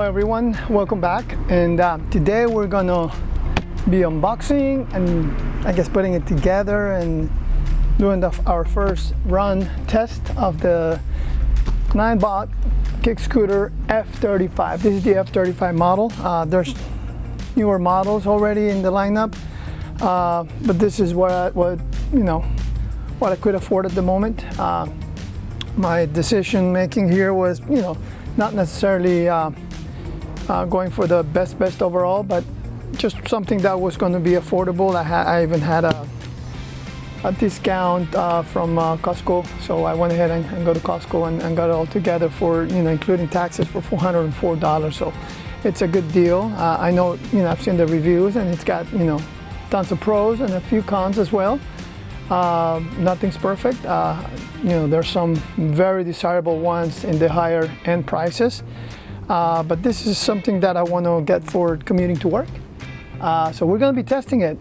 everyone, welcome back. And today we're gonna be unboxing and I guess putting it together and doing our first run test of the Ninebot kick scooter F35. This is the F35 model. There's newer models already in the lineup, but this is what I could afford at the moment. My decision making here was, not necessarily going for the best overall, but just something that was going to be affordable. I even had a discount from Costco, so I went ahead and go to Costco and got it all together for, including taxes, for $404. So it's a good deal. I know, I've seen the reviews and it's got, tons of pros and a few cons as well. Nothing's perfect. There's some very desirable ones in the higher end prices, but this is something that I want to get for commuting to work. So we're going to be testing it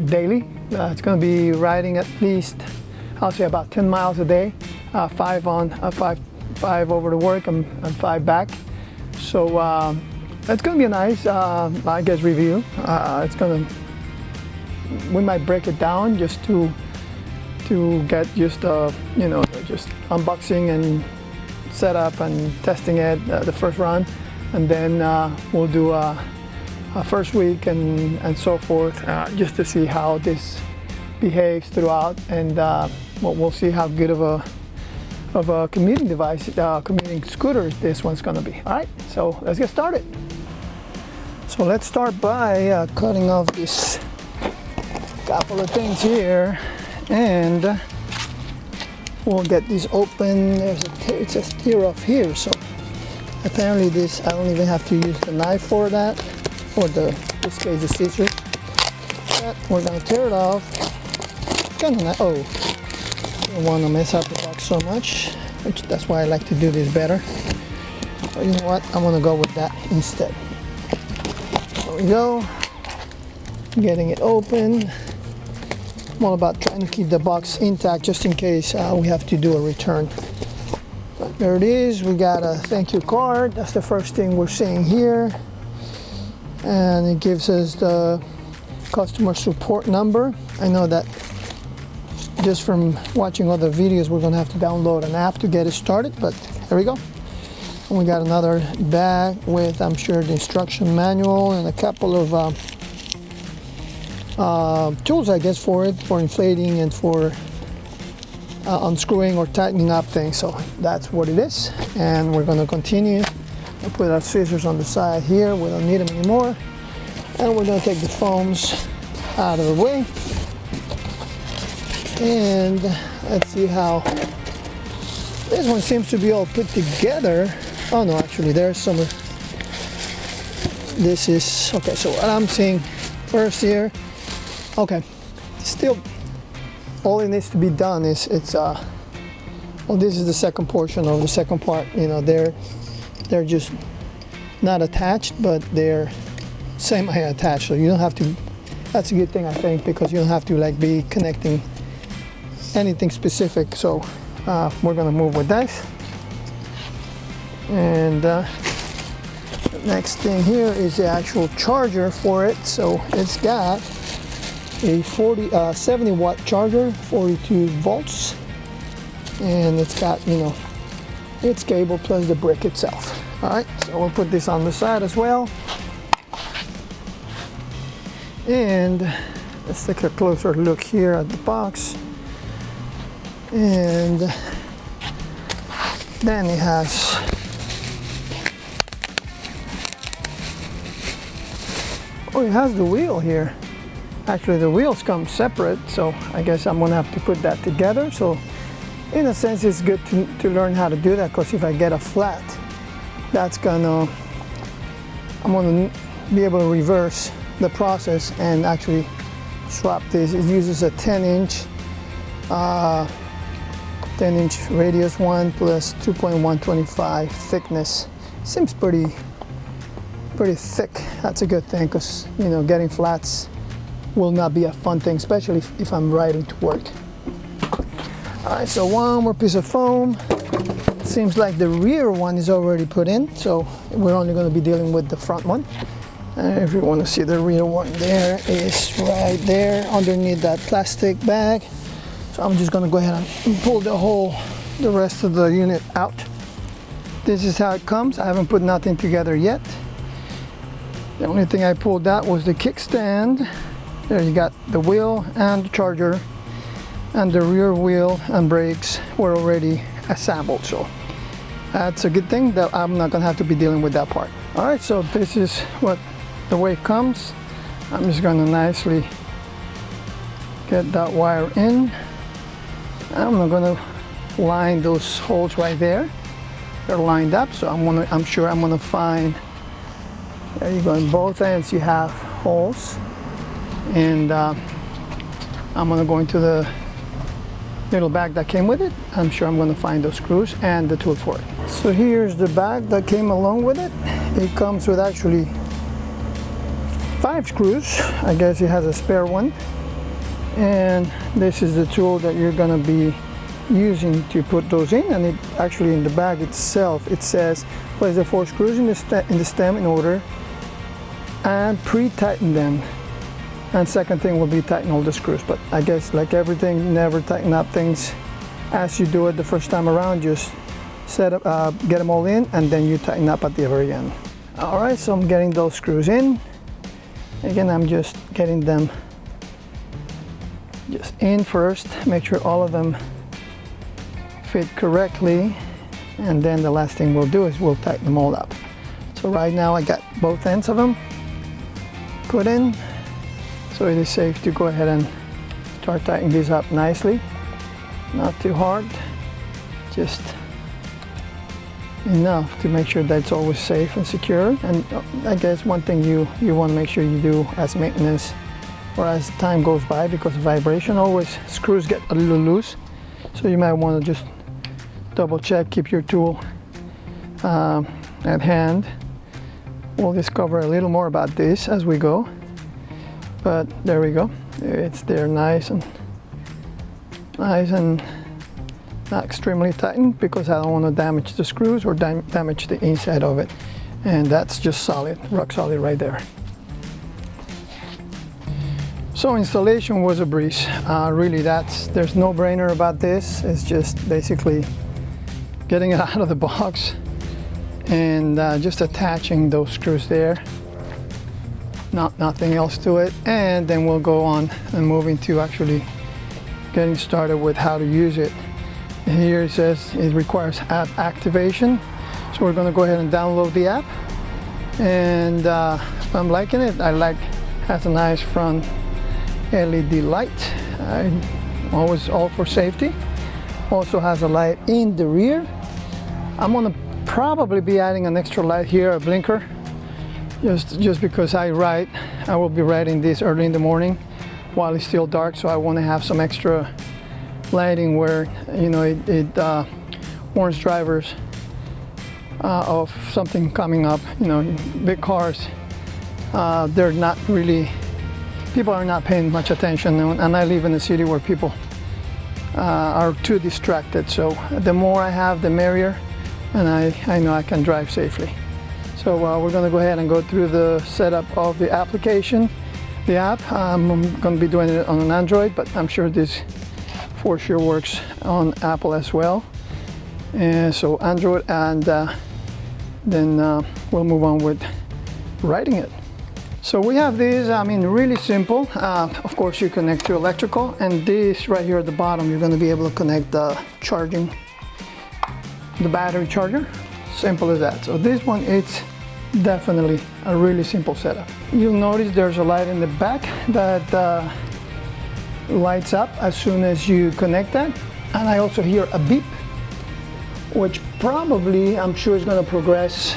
daily. It's going to be riding at least, I'll say, about 10 miles a day, 5 over to work and 5 back. So it's going to be a nice, I guess, review. We might break it down just to get just just unboxing and setup and testing it the first run, and then we'll do a first week and so forth, just to see how this behaves throughout, and we'll see how good of a commuting device, commuting scooter this one's going to be. All right, so let's get started. So let's start by cutting off this couple of things here, and we'll get these open. It says tear off here, so apparently this, I don't even have to use the knife for that, or this case the scissors. But we're gonna tear it off. Kind of nice. Oh, I don't want to mess up the box so much, that's why I like to do this better. But you know what? I'm gonna go with that instead. There we go. Getting it open. I'm all about trying to keep the box intact just in case we have to do a return. But there it is. We got a thank you card. That's the first thing we're seeing here. And it gives us the customer support number. I know that just from watching other videos, we're gonna have to download an app to get it started, but there we go. And we got another bag with, I'm sure, the instruction manual and a couple of tools, I guess, for inflating and for unscrewing or tightening up things. So that's what it is, and we're going to continue. We'll put our scissors on the side here. We don't need them anymore, and we're going to take the foams out of the way, and let's see how this one seems to be all put together. Oh no, actually there's some. This is okay. So what I'm seeing first here. Okay, still all it needs to be done is well, this is the second portion of the second part. They're just not attached, but they're semi-attached, so you don't have to. That's a good thing, I think, because you don't have to be connecting anything specific. So we're gonna move with this, and the next thing here is the actual charger for it. So it's got a 70 watt charger, 42 volts, and it's got its cable plus the brick itself. All right, so we'll put this on the side as well, and let's take a closer look here at the box. And then it has the wheel here. Actually, the wheels come separate, so I guess I'm gonna have to put that together. So in a sense, it's good to learn how to do that, because if I get a flat, I'm gonna be able to reverse the process and actually swap this. It uses a 10-inch radius one plus 2.125 thickness. Seems pretty thick. That's a good thing, because getting flats will not be a fun thing, especially if I'm riding to work. All right, so one more piece of foam. Let's seems like the rear one is already put in, so we're only going to be dealing with the front one. If you want to see the rear one, there is right there underneath that plastic bag. So I'm just going to go ahead and pull the rest of the unit out. This is how it comes. I haven't put nothing together yet. The only thing I pulled out was the kickstand. There you got the wheel and the charger, and the rear wheel and brakes were already assembled. So that's a good thing that I'm not gonna have to be dealing with that part. All right, so this is the way it comes. I'm just gonna nicely get that wire in. I'm not gonna line those holes right there. They're lined up, so I'm sure I'm gonna find, there you go, in both ends you have holes. And I'm gonna go into the little bag that came with it. I'm sure I'm gonna find those screws and the tool for it. So here's the bag that came along with it. It comes with actually 5 screws. I guess it has a spare one. And this is the tool that you're gonna be using to put those in. And it actually, in the bag itself, it says place the 4 screws in the stem in order and pre-tighten them. And second thing will be tighten all the screws. But I guess like everything, never tighten up things as you do it the first time around. Just set up, get them all in, and then you tighten up at the very end. All right, so I'm getting those screws in. Again, I'm just getting them just in first. Make sure all of them fit correctly, and then the last thing we'll do is we'll tighten them all up. So right now I got both ends of them put in. So it is safe to go ahead and start tightening these up nicely. Not too hard, just enough to make sure that it's always safe and secure. And I guess one thing you want to make sure you do as maintenance or as time goes by, because of vibration, always screws get a little loose. So you might want to just double check, keep your tool at hand. We'll discover a little more about this as we go. But there we go. It's there nice and not extremely tightened, because I don't want to damage the screws or damage the inside of it. And that's just solid, rock solid right there. So installation was a breeze. Really, there's no brainer about this. It's just basically getting it out of the box and just attaching those screws there. Nothing else to it. And then we'll go on and move into actually getting started with how to use it. Here it says it requires app activation. So we're gonna go ahead and download the app. And I'm liking it. Has a nice front LED light. I'm always all for safety. Also has a light in the rear. I'm gonna probably be adding an extra light here, a blinker. Just because I will be riding this early in the morning while it's still dark, so I want to have some extra lighting where, you know, it warns drivers of something coming up. You know, big cars, they're not really, people are not paying much attention, and I live in a city where people are too distracted. So the more I have, the merrier, and I know I can drive safely. So we're going to go ahead and go through the setup of the application, the app. I'm going to be doing it on an Android, but I'm sure this for sure works on Apple as well. And so Android, and then we'll move on with writing it. So we have these, I mean, really simple. Of course, you connect to electrical, and this right here at the bottom, you're going to be able to connect the battery charger. Simple as that. So this one, it's definitely a really simple setup. You'll notice there's a light in the back that lights up as soon as you connect that. And I also hear a beep, which probably, I'm sure, is going to progress.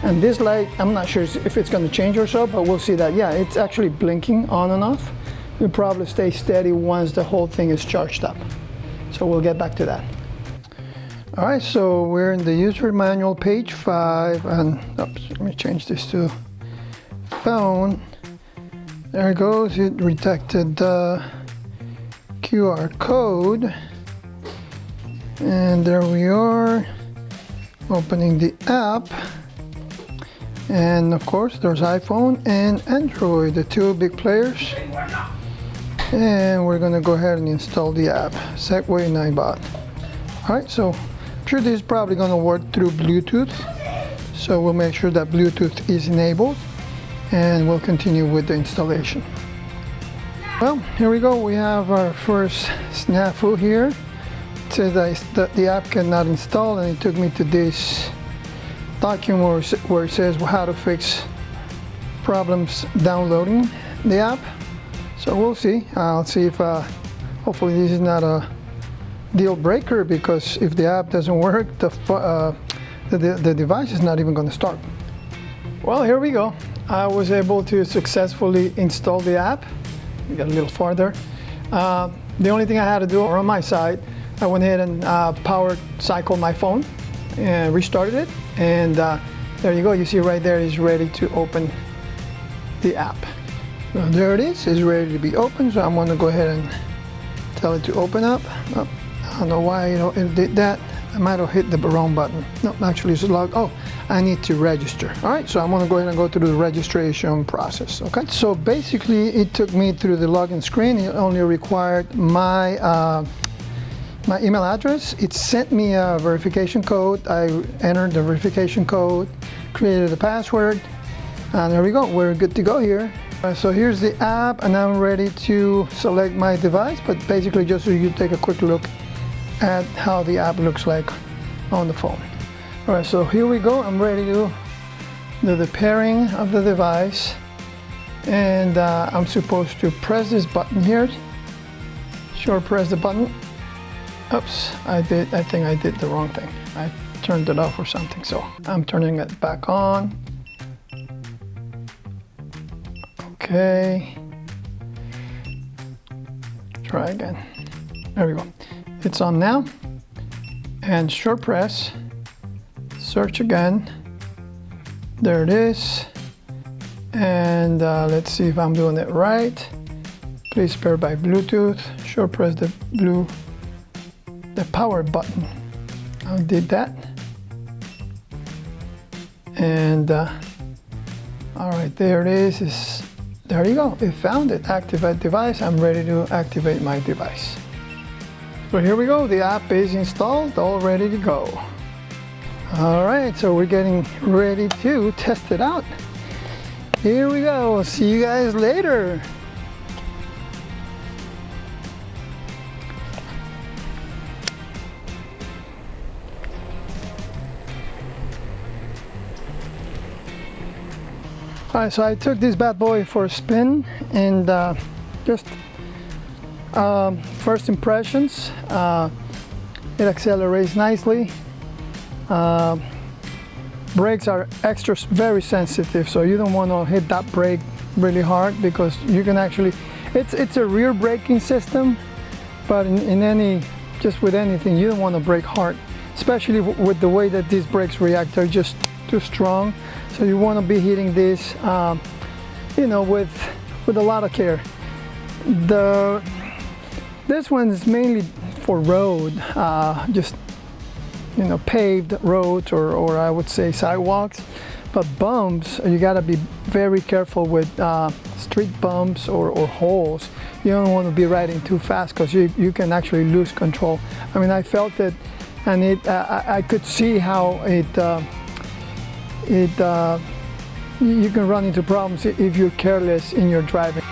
And this light, I'm not sure if it's going to change or so, but we'll see that. Yeah, it's actually blinking on and off. It'll probably stay steady once the whole thing is charged up. So we'll get back to that. All right, so we're in the user manual, page 5, and oops, let me change this to phone. There it goes. It detected the QR code, and there we are. Opening the app, and of course there's iPhone and Android, the two big players. And we're gonna go ahead and install the app, Segway Ninebot. All right, so I'm sure this is probably gonna work through Bluetooth, so we'll make sure that Bluetooth is enabled, and we'll continue with the installation. Well, here we go. We have our first snafu here. It says that the app cannot install, and it took me to this document where it says how to fix problems downloading the app. So we'll see. I'll see if hopefully this is not a deal breaker, because if the app doesn't work, the device is not even going to start. Well, here we go. I was able to successfully install the app. We got a little farther. The only thing I had to do on my side, I went ahead and power cycled my phone and restarted it, and there you go. You see right there, it's ready to open the app. Now, there it is. It's ready to be opened, so I'm going to go ahead and tell it to open up. Oh, I don't know why it did that. I might have hit the wrong button. No, actually it's logged. Oh, I need to register. All right, so I'm going to go ahead and go through the registration process. Okay, so basically it took me through the login screen. It only required my my email address. It sent me a verification code. I entered the verification code, created a password, and there we go. We're good to go here. So here's the app, and I'm ready to select my device, but basically just so you take a quick look at how the app looks like on the phone. All right, so here we go. I'm ready to do the pairing of the device, and I'm supposed to press this button here. Sure, press the button. Oops, I think I did the wrong thing. I turned it off or something, so I'm turning it back on. Okay. Try again. There we go. It's on now. And short press. Search again. There it is. And let's see if I'm doing it right. Please pair by Bluetooth. Short press the power button. I did that. And all right, there it is. There you go. It found it. Activate device. I'm ready to activate my device. So here we go. The app is installed, all ready to go. All right, so we're getting ready to test it out. Here we go. See you guys later. All right, so I took this bad boy for a spin, and just first impressions, it accelerates nicely. Brakes are very sensitive, so you don't want to hit that brake really hard, because you can actually, it's a rear braking system, but just with anything, you don't want to brake hard, especially with the way that these brakes react. They're just too strong. So you want to be hitting this, you know, with a lot of care. This one is mainly for road, just, you know, paved roads, or I would say sidewalks. But bumps, you got to be very careful with street bumps or holes. You don't want to be riding too fast, because you can actually lose control. I mean, I felt it, and I could see how you can run into problems if you're careless in your driving.